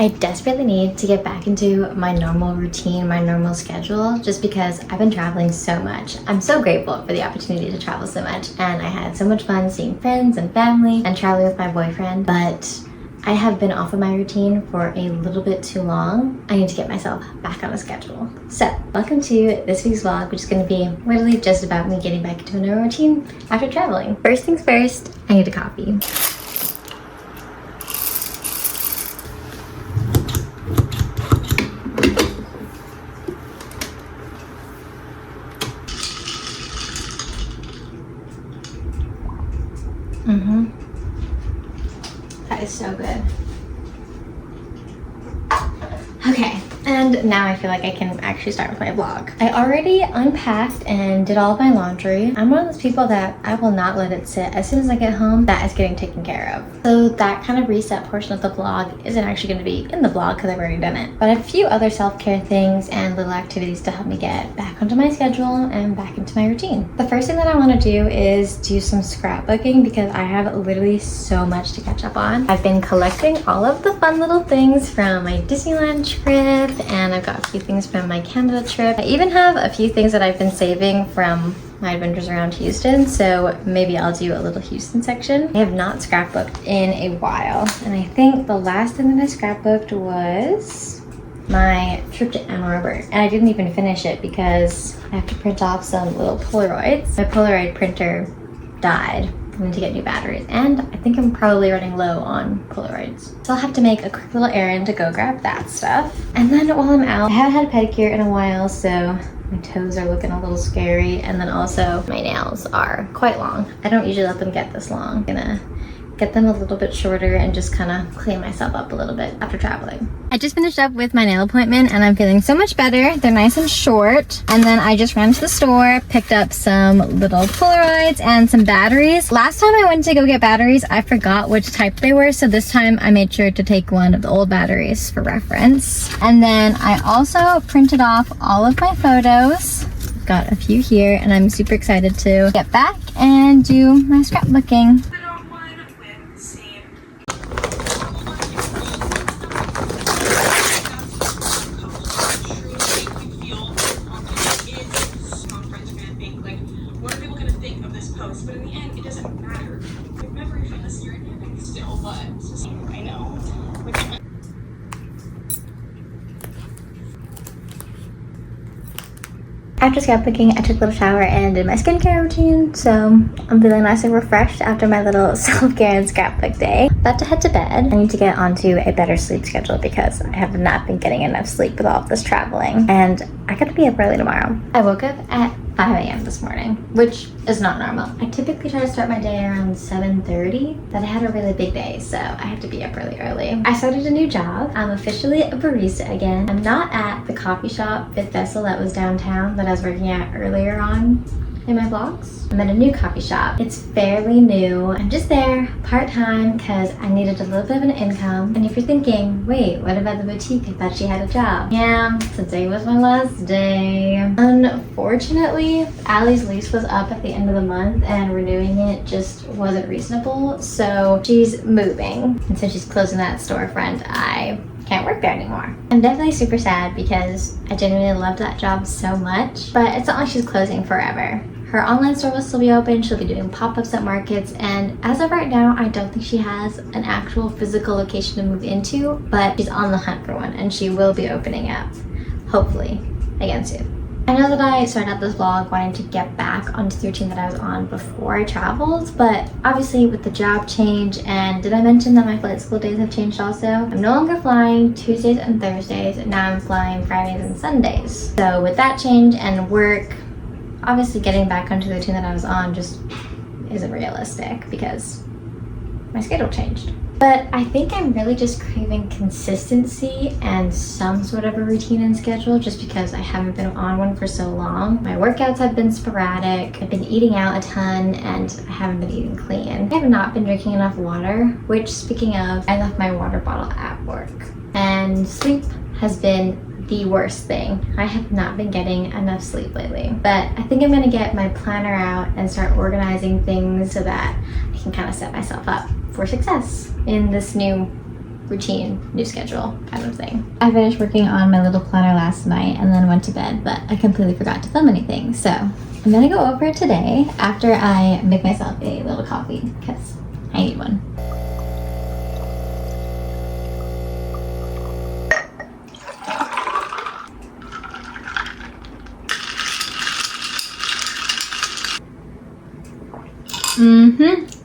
I desperately need to get back into my normal routine, my normal schedule, just because I've been traveling so much. I'm so grateful for the opportunity to travel so much, and I had so much fun seeing friends and family and traveling with my boyfriend, but I have been off of my routine for a little bit too long. I need to get myself back on a schedule. So, welcome to this week's vlog, which is going to be literally just about me getting back into a normal routine after traveling. First things first, I need a coffee. That is so good. Okay, and now I feel like I can actually start with my vlog. I already unpacked and did all of my laundry. I'm one of those people that I will not let it sit. As soon as I get home, that is getting taken care of. So that kind of reset portion of the vlog isn't actually going to be in the vlog because I've already done it. But a few other self-care things and little activities to help me get back onto my schedule and back into my routine. The first thing that I want to do is do some scrapbooking because I have literally so much to catch up on. I've been collecting all of the fun little things from my Disneyland trip, and I've got a few things from my Canada trip. I even have a few things that I've been saving from my adventures around Houston, so maybe I'll do a little Houston section. I have not scrapbooked in a while, and I think the last thing that I scrapbooked was my trip to Ann Arbor, and I didn't even finish it because I have to print off some little Polaroids. My Polaroid printer died. I need to get new batteries, and I think I'm probably running low on Polaroids. So I'll have to make a quick little errand to go grab that stuff. And then while I'm out, I haven't had a pedicure in a while, so my toes are looking a little scary, and then also my nails are quite long. I don't usually let them get this long. I'm gonna get them a little bit shorter and just kind of clean myself up a little bit after traveling. I just finished up with my nail appointment and I'm feeling so much better. They're nice and short. And then I just ran to the store, picked up some little Polaroids and some batteries. Last time I went to go get batteries, I forgot which type they were. So this time I made sure to take one of the old batteries for reference. And then I also printed off all of my photos. Got a few here and I'm super excited to get back and do my scrapbooking. But in the end, it doesn't matter. Like, memories from this year and still, but it's just, I know. After scrapbooking, I took a little shower and did my skincare routine, so I'm feeling nice and refreshed after my little self-care and scrapbook day. About to head to bed. I need to get onto a better sleep schedule because I have not been getting enough sleep with all of this traveling, and I gotta be up early tomorrow. I woke up at 5 a.m. this morning, which is not normal. I typically try to start my day around 7:30, but I had a really big day, so I have to be up really early. I started a new job. I'm officially a barista again. I'm not at the coffee shop, Fifth Vessel, that was downtown that I was working at earlier on in my vlogs. I'm at a new coffee shop. It's fairly new. I'm just there part-time because I needed a little bit of an income. And if you're thinking, wait, what about the boutique? I thought she had a job. Yeah, today was my last day. Unfortunately, Allie's lease was up at the end of the month and renewing it just wasn't reasonable. So she's moving. And since she's closing that storefront, I can't work there anymore. I'm definitely super sad because I genuinely loved that job so much, but it's not like she's closing forever. Her online store will still be open, she'll be doing pop-ups at markets, and as of right now, I don't think she has an actual physical location to move into, but she's on the hunt for one, and she will be opening up, hopefully, again soon. I know that I started out this vlog wanting to get back onto the routine that I was on before I traveled, but obviously with the job change, and did I mention that my flight school days have changed also? I'm no longer flying Tuesdays and Thursdays, and now I'm flying Fridays and Sundays. So with that change and work, obviously getting back onto the routine that I was on just isn't realistic because my schedule changed. But I think I'm really just craving consistency and some sort of a routine and schedule just because I haven't been on one for so long. My workouts have been sporadic, I've been eating out a ton, and I haven't been eating clean. I have not been drinking enough water, which, speaking of, I left my water bottle at work. And sleep has been the worst thing. I have not been getting enough sleep lately, but I think I'm gonna get my planner out and start organizing things so that I can kind of set myself up for success in this new routine, new schedule kind of thing. I finished working on my little planner last night and then went to bed, but I completely forgot to film anything. So I'm gonna go over it today after I make myself a little coffee because I need one.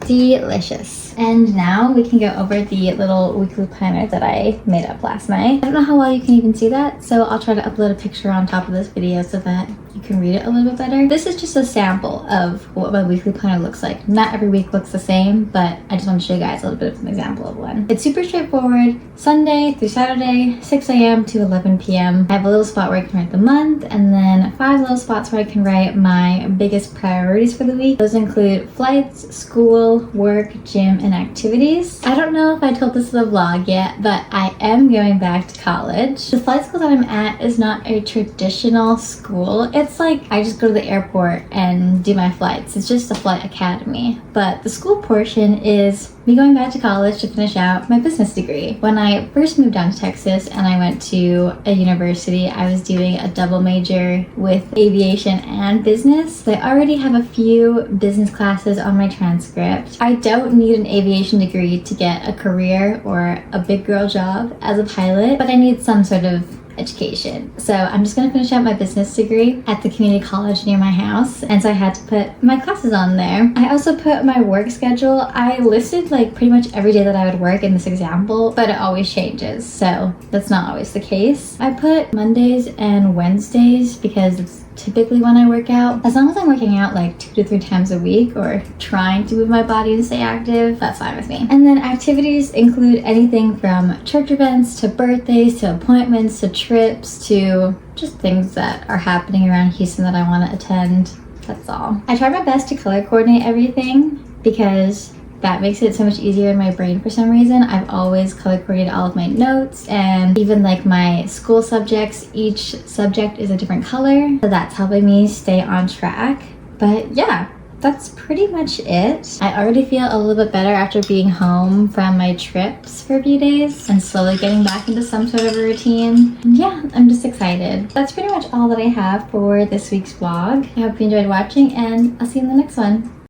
Delicious. And now we can go over the little weekly planner that I made up last night. I don't know how well you can even see that, so I'll try to upload a picture on top of this video so that you can read it a little bit better. This is just a sample of what my weekly planner looks like. Not every week looks the same, but I just want to show you guys a little bit of an example of one. It's super straightforward. Sunday through Saturday, 6 a.m. to 11 p.m. I have a little spot where I can write the month, and then 5 little spots where I can write my biggest priorities for the week. Those include flights, school, work, gym, and activities. I don't know if I told this in the vlog yet, but I am going back to college. The flight school that I'm at is not a traditional school. It's like I just go to the airport and do my flights. It's just a flight academy. But the school portion is me going back to college to finish out my business degree. When I first moved down to Texas and I went to a university, I was doing a double major with aviation and business. So I already have a few business classes on my transcript. I don't need an aviation degree to get a career or a big girl job as a pilot, but I need some sort of education. So I'm just going to finish out my business degree at the community college near my house, and so I had to put my classes on there. I also put my work schedule. I listed like pretty much every day that I would work in this example, but it always changes, so that's not always the case. I put Mondays and Wednesdays because it's typically when I work out. As long as I'm working out like 2 to 3 times a week or trying to move my body to stay active, that's fine with me. And then activities include anything from church events to birthdays to appointments to trips to just things that are happening around Houston that I want to attend. That's all. I try my best to color coordinate everything because that makes it so much easier in my brain for some reason. I've always color coordinated all of my notes and even like my school subjects. Each subject is a different color, so that's helping me stay on track. But yeah, that's pretty much it. I already feel a little bit better after being home from my trips for a few days and slowly getting back into some sort of a routine. And yeah, I'm just excited. That's pretty much all that I have for this week's vlog. I hope you enjoyed watching, and I'll see you in the next one.